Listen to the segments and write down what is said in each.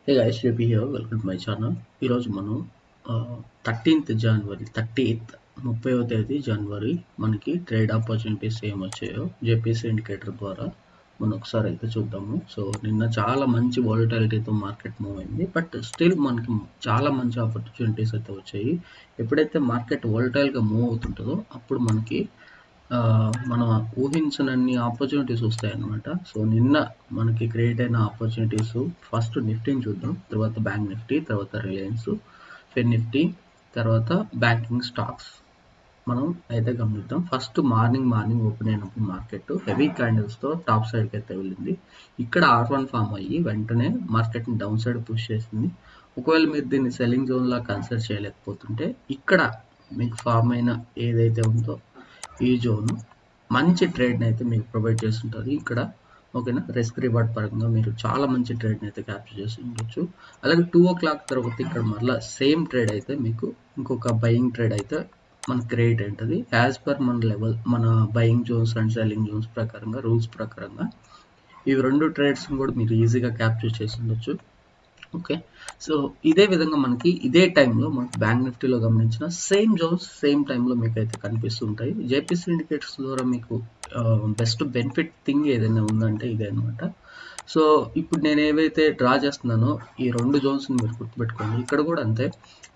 Hey guys, JP here. Welcome to my channel. ఈరోజు మనం 13th జనవరి 30వ తేదీ జనవరి మనకి ట్రేడ్ ఆపర్చునిటీస్ ఏమొచ్చాయో జేపీఎస్ ఇండికేటర్ ద్వారా మనం ఒకసారి అయితే చూద్దాము. సో నిన్న చాలా మంచి వాలటిలిటీతో మార్కెట్ మూవ్ అయింది, బట్ స్టిల్ మనకి చాలా మంచి ఆపర్చునిటీస్ అయితే వచ్చాయి. ఎప్పుడైతే మార్కెట్ వాలటైల్గా మూవ్ అవుతుంటుందో అప్పుడు మనకి మనం ఊహించనన్ని ఆపర్చునిటీస్ వస్తాయన్నమాట. సో నిన్న మనకి క్రియేట్ అయిన ఆపర్చునిటీస్ ఫస్ట్ నిఫ్టీని చూద్దాం, తర్వాత బ్యాంక్ నిఫ్టీ, తర్వాత రిలయన్స్, ఫెన్ నిఫ్టీ, తర్వాత బ్యాంకింగ్ స్టాక్స్ మనం అయితే గమనిద్దాం. ఫస్ట్ మార్నింగ్ ఓపెన్ అయినప్పుడు మార్కెట్ హెవీ క్యాండిల్స్తో టాప్ సైడ్కి అయితే వెళ్ళింది. ఇక్కడ R1 ఫామ్ అయ్యి వెంటనే మార్కెట్ని డౌన్ సైడ్ పుష్ చేసింది. ఒకవేళ మీరు దీన్ని సెల్లింగ్ జోన్లా కన్సిడర్ చేయలేకపోతుంటే ఇక్కడ మీకు ఫామ్ అయిన ఏదైతే ఉందో ఈ జోన్ మంచి ట్రేడ్ని అయితే మీకు ప్రొవైడ్ చేస్తుంటుంది. ఇక్కడ ఓకేనా, రిస్క్ రివార్డ్ పరంగా మీరు చాలా మంచి ట్రేడ్ని అయితే క్యాప్చర్ చేసి ఉండొచ్చు. అలాగే 2 o'clock తర్వాత ఇక్కడ మళ్ళీ సేమ్ ట్రేడ్ అయితే మీకు ఇంకొక బయింగ్ ట్రేడ్ అయితే మనకు క్రియేట్ ఉంటుంది. యాజ్ పర్ మన లెవెల్, మన buying zones and selling zones ప్రకారంగా, రూల్స్ ప్రకారంగా ఇవి రెండు ట్రేడ్స్ని కూడా మీరు ఈజీగా క్యాప్చర్ చేసి ఉండొచ్చు. ఓకే, సో ఇదే విధంగా మనకి ఇదే టైంలో మనకి బ్యాంక్ నిఫ్టీలో గమనించిన సేమ్ జోన్స్ సేమ్ టైంలో మీకు అయితే కనిపిస్తుంటాయి. జేపీసీ ఇండికేటర్స్ ద్వారా మీకు బెస్ట్ బెనిఫిట్ థింగ్ ఏదైనా ఉందంటే ఇదే అనమాట. సో ఇప్పుడు నేను ఏవైతే డ్రా చేస్తున్నానో ఈ రెండు జోన్స్ని మీరు గుర్తుపెట్టుకోండి. ఇక్కడ కూడా అంతే,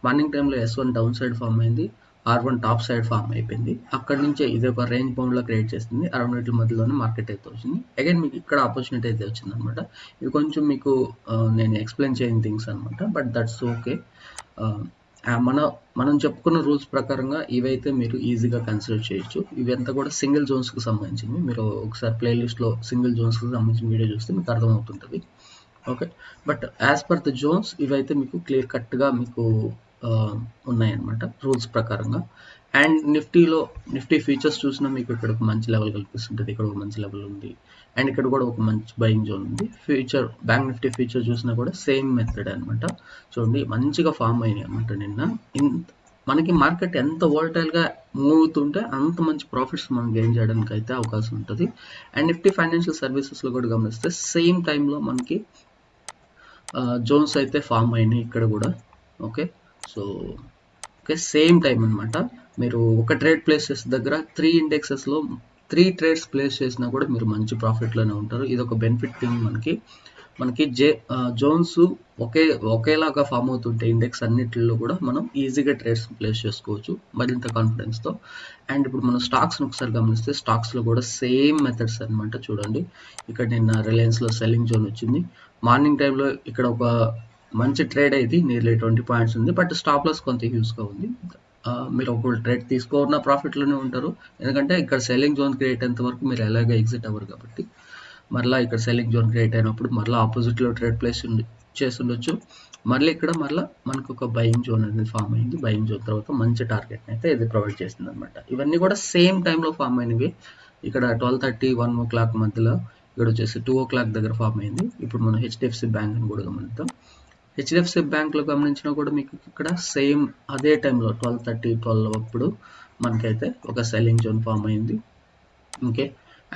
మార్నింగ్ టైంలో S1 డౌన్ సైడ్ ఫామ్ అయింది, R1 టాప్ సైడ్ ఫామ్ అయిపోయింది. అక్కడి నుంచే ఇది ఒక రేంజ్ బౌండ్లో క్రియేట్ చేస్తుంది. అరౌండ్ వీటి మధ్యలోనే మార్కెట్ అయితే వచ్చింది. అగైన్ మీకు ఇక్కడ ఆపర్చునిటీ అయితే వచ్చింది అనమాట. ఇవి కొంచెం మీకు నేను ఎక్స్ప్లెయిన్ చేయని థింగ్స్ అనమాట, బట్ దట్స్ ఓకే. మనం చెప్పుకున్న రూల్స్ ప్రకారంగా ఇవైతే మీరు ఈజీగా కన్సిడర్ చేయొచ్చు. ఇవంతా కూడా సింగిల్ జోన్స్కి సంబంధించింది. మీరు ఒకసారి ప్లేలిస్ట్లో సింగిల్ జోన్స్కి సంబంధించిన వీడియో చూస్తే మీకు అర్థమవుతుంటుంది. Okay, but as per the zones ఇవైతే మీకు క్లియర్ కట్గా మీకు ఉన్నాయన్నమాట రూల్స్ ప్రకారంగా. అండ్ నిఫ్టీ ఫీచర్స్ చూసినా మీకు ఇక్కడ ఒక మంచి లెవెల్ కనిపిస్తుంటుంది, ఇక్కడ ఒక మంచి లెవెల్ ఉంది, అండ్ ఇక్కడ కూడా ఒక మంచి బయింగ్ జోన్ ఉంది. బ్యాంక్ నిఫ్టీ ఫీచర్ చూసినా కూడా సేమ్ మెథడ్ అనమాట. చూడండి, మంచిగా ఫామ్ అయినాయి అనమాట నిన్న. మనకి మార్కెట్ ఎంత వాలటైల్గా మూవ్ అవుతుంటే అంత మంచి ప్రాఫిట్స్ మనం గెయిన్ చేయడానికి అయితే అవకాశం ఉంటుంది. అండ్ నిఫ్టీ ఫైనాన్షియల్ సర్వీసెస్లో కూడా గమనిస్తే సేమ్ టైంలో మనకి జోన్స్ అయితే ఫామ్ అయినాయి ఇక్కడ కూడా. Okay, so okay, same time అనమాట. మీరు ఒక ట్రేడ్ ప్లేస్ చేసే దగ్గర 3 ఇండెక్సెస్లో 3 ట్రేడ్స్ ప్లేస్ చేసినా కూడా మీరు మంచి ప్రాఫిట్లోనే ఉంటారు. ఇది ఒక బెనిఫిట్ థింగ్ మనకి జోన్స్ ఒకేలాగా ఫామ్ అవుతుంటే ఇండెక్స్ అన్నిటిలో కూడా మనం ఈజీగా ట్రేడ్స్ ప్లేస్ చేసుకోవచ్చు మరింత కాన్ఫిడెన్స్తో. అండ్ ఇప్పుడు మనం స్టాక్స్ని ఒకసారి గమనిస్తే స్టాక్స్లో కూడా సేమ్ మెథడ్స్ అనమాట. చూడండి, ఇక్కడ నిన్న రిలయన్స్లో సెల్లింగ్ జోన్ వచ్చింది. మార్నింగ్ టైంలో ఇక్కడ ఒక మంచి ట్రేడ్ అయితే నియర్లీ 20 పాయింట్స్ ఉంది, బట్ స్టాప్ లాస్ కొంత హ్యూజ్గా ఉంది. మీరు ఒక ట్రేడ్ తీసుకోన్న ప్రాఫిట్లోనే ఉంటారు, ఎందుకంటే ఇక్కడ సెల్లింగ్ జోన్ క్రియేట్ అయ్యేంత వరకు మీరు ఎలాగో ఎగ్జిట్ అవ్వరు కాబట్టి. మరలా ఇక్కడ సెల్లింగ్ జోన్ క్రియేట్ అయినప్పుడు మరలా ఆపోజిట్లో ట్రేడ్ ప్లేస్ చేస్తుండొచ్చు. మళ్ళీ ఇక్కడ మరలా మనకు ఒక బయింగ్ జోన్ అనేది ఫామ్ అయింది. బయింగ్ జోన్ తర్వాత మంచి టార్గెట్ అయితే ఇది ప్రొవైడ్ చేస్తుంది అనమాట. ఇవన్నీ కూడా సేమ్ టైంలో ఫామ్ అయినవి. ఇక్కడ 12:30 1 o'clock మధ్యలో, ఇక్కడ వచ్చేసి 2 o'clock దగ్గర ఫామ్ అయింది. ఇప్పుడు మనం హెచ్డిఎఫ్సి బ్యాంక్ అని కూడా గమనిద్దాం. హెచ్డిఎఫ్సి బ్యాంక్లో గమనించినా కూడా మీకు ఇక్కడ సేమ్ అదే టైంలో 12:30 12 అప్పుడు మనకైతే ఒక సెల్లింగ్ జోన్ ఫామ్ అయింది. ఓకే,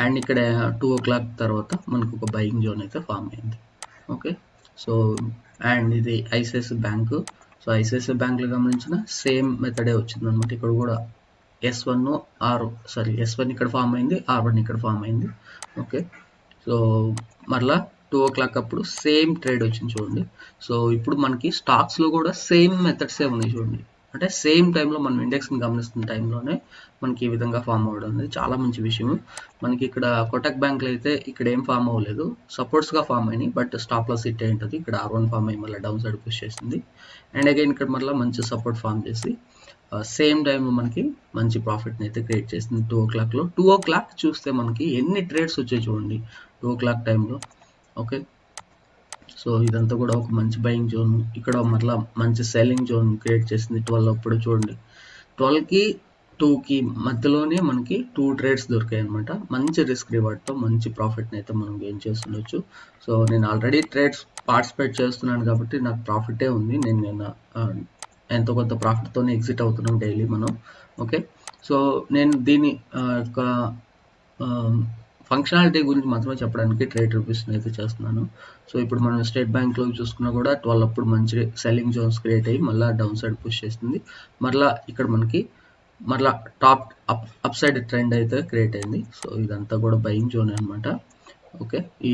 అండ్ ఇక్కడ 2 o'clock తర్వాత మనకు ఒక బయింగ్ జోన్ అయితే ఫామ్ అయింది. ఓకే, సో అండ్ ఇది ఐసిఐసిఐ బ్యాంకు. సో ఐసిఐసిఐ బ్యాంక్లో గమనించిన సేమ్ మెథడే వచ్చింది అనమాట. ఇక్కడ కూడా S1 ఇక్కడ ఫామ్ అయింది, R1 ఇక్కడ ఫామ్ అయింది. ఓకే, సో మరలా 2 o'clock అప్పుడు సేమ్ ట్రేడ్ వచ్చింది చూడండి. సో ఇప్పుడు మనకి స్టాక్స్లో కూడా సేమ్ మెథడ్సే ఉన్నాయి చూడండి. అంటే సేమ్ టైంలో మనం ఇండెక్స్ని గమనిస్తున్న టైంలోనే మనకి ఈ విధంగా ఫామ్ అవ్వడం అనేది చాలా మంచి విషయం. మనకి ఇక్కడ కోటక్ బ్యాంక్లో అయితే ఇక్కడ ఏం ఫామ్ అవ్వలేదు, సపోర్ట్స్గా ఫామ్ అయినాయి, బట్ స్టాప్ లాస్ హిట్ అయి ఉంటుంది. ఇక్కడ R1 ఫామ్ అయ్యి మళ్ళీ డౌన్ సైడ్ పుష్ చేసింది. అండ్ అగైన్ ఇక్కడ మళ్ళీ మంచి సపోర్ట్ ఫామ్ చేసి సేమ్ టైంలో మనకి మంచి ప్రాఫిట్ని అయితే క్రియేట్ చేసింది 2 o'clockలో. 2 o'clock చూస్తే మనకి ఎన్ని ట్రేడ్స్ వచ్చాయి చూడండి 2 o'clock టైంలో. ఓకే, సో ఇదంతా కూడా ఒక మంచి బయింగ్ జోన్. ఇక్కడ మరలా మంచి సెల్లింగ్ జోన్ క్రియేట్ చేసింది 12 అప్పుడు చూడండి. 12కి 2కి మధ్యలోనే మనకి 2 ట్రేడ్స్ దొరికాయి అనమాట. మంచి రిస్క్ రివార్డ్తో మంచి ప్రాఫిట్ని అయితే మనం గెయిన్ చేస్తుండొచ్చు. సో నేను ఆల్రెడీ ట్రేడ్స్ పార్టిసిపేట్ చేస్తున్నాను కాబట్టి నాకు ప్రాఫిటే ఉంది. నేను ఎంతో కొంత ప్రాఫిట్తోనే ఎగ్జిట్ అవుతున్నాం డైలీ మనం. ఓకే, సో నేను దీని ఫంక్షనాలిటీ గురించి మాత్రమే చెప్పడానికి ట్రేడ్ రివ్యూస్ని అయితే చేస్తున్నాను. సో ఇప్పుడు మనం స్టేట్ బ్యాంక్లో చూసుకున్నా కూడా 12 అప్పుడు మంచి సెల్లింగ్ జోన్స్ క్రియేట్ అయ్యి మళ్ళీ డౌన్ సైడ్ పుష్ చేస్తుంది. మరలా ఇక్కడ మనకి మరలా టాప్ అప్ సైడ్ ట్రెండ్ అయితే క్రియేట్ అయింది. సో ఇదంతా కూడా బయింగ్ జోన్ అనమాట. ఓకే, ఈ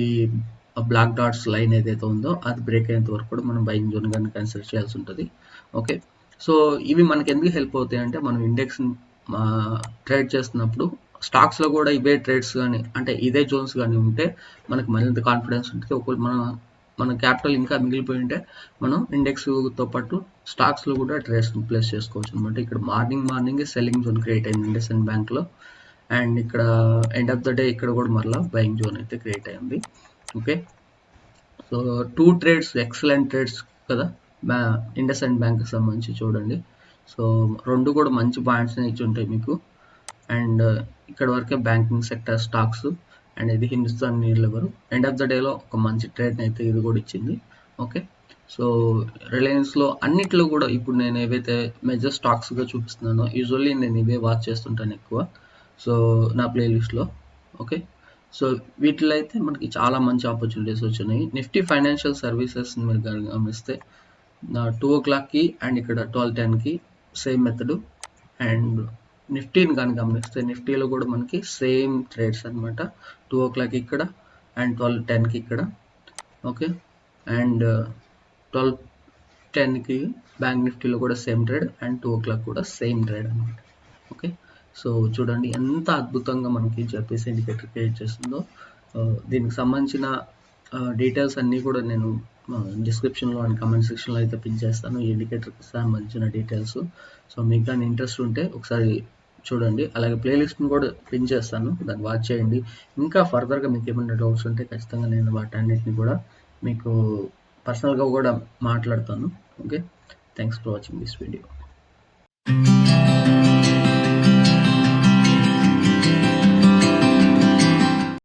బ్లాక్ డాట్స్ లైన్ ఏదైతే ఉందో అది బ్రేక్ అయ్యేంత వరకు కూడా మనం బయింగ్ జోన్ కానీ కన్సిడర్ చేయాల్సి ఉంటుంది. ఓకే, సో ఇవి మనకి ఎందుకు హెల్ప్ అవుతాయి అంటే మనం ఇండెక్స్ ట్రేడ్ చేస్తున్నప్పుడు స్టాక్స్లో కూడా ఇవే ట్రేడ్స్ కానీ అంటే ఇదే జోన్స్ కానీ ఉంటే మనకి మరింత కాన్ఫిడెన్స్ ఉంటుంది. ఒకవేళ మన క్యాపిటల్ ఇంకా మిగిలిపోయి ఉంటే మనం ఇండెక్స్తో పాటు స్టాక్స్లో కూడా ట్రేడ్స్ ప్లేస్ చేసుకోవచ్చు అనమాట. ఇక్కడ మార్నింగ్ సెల్లింగ్ జోన్ క్రియేట్ అయింది ఇండస్ఇండ్ బ్యాంక్లో, అండ్ ఇక్కడ ఎండ్ ఆఫ్ ద డే ఇక్కడ కూడా మరలా బయింగ్ జోన్ అయితే క్రియేట్ అయింది. Okay, so 2 trades excellent trades కదా ఇండస్ఇండ్ బ్యాంక్కి సంబంధించి చూడండి. సో 2 కూడా మంచి పాయింట్స్ని ఇచ్చి ఉంటాయి మీకు. అండ్ ఇక్కడ వరకే బ్యాంకింగ్ సెక్టర్ స్టాక్స్, అండ్ ఇది Hindustan Unilever. End of the డేలో ఒక మంచి ట్రేడ్ అయితే ఇది కూడా ఇచ్చింది. ఓకే, సో రిలయన్స్లో అన్నిట్లో కూడా ఇప్పుడు నేను ఏవైతే మేజర్ స్టాక్స్గా చూపిస్తున్నానో యూజువల్లీ నేను ఇవే వాచ్ చేస్తుంటాను ఎక్కువ, సో నా ప్లేలిస్ట్లో. ఓకే, సో వీటిలో అయితే మనకి చాలా మంచి ఆపర్చునిటీస్ వచ్చినాయి. నిఫ్టీ ఫైనాన్షియల్ సర్వీసెస్ మీరు గమనిస్తే 2 o'clockకి అండ్ ఇక్కడ 12:10కి సేమ్ మెథడ్. అండ్ నిఫ్టీని కానీ గమనిస్తే నిఫ్టీలో కూడా మనకి సేమ్ ట్రేడ్స్ అనమాట. 2 o'clock ఇక్కడ అండ్ 12:10కి ఇక్కడ. ఓకే, అండ్ 12:10కి బ్యాంక్ నిఫ్టీలో కూడా సేమ్ ట్రేడ్ అండ్ 2 o'clock కూడా సేమ్ ట్రేడ్ అనమాట. ఓకే, సో చూడండి ఎంత అద్భుతంగా మనకి జేపీఎస్ ఇండికేటర్ క్రియేట్ చేస్తుందో. దీనికి సంబంధించిన డీటెయిల్స్ అన్నీ కూడా నేను డిస్క్రిప్షన్లో అండ్ కమెంట్ సెక్షన్లో అయితే పిన్ చేస్తాను, ఈ ఇండికేటర్కి సంబంధించిన డీటెయిల్స్. సో మీకు కానీ ఇంట్రెస్ట్ ఉంటే ఒకసారి చూడండి, అలాగే ప్లేలిస్ట్ని కూడా పిన్ చేస్తాను, దాన్ని వాచ్ చేయండి. ఇంకా ఫర్దర్గా మీకు ఏమైనా డౌట్స్ ఉంటే ఖచ్చితంగా నేను వాటన్నిటిని కూడా మీకు పర్సనల్గా కూడా మాట్లాడతాను. Okay, thanks for watching this video.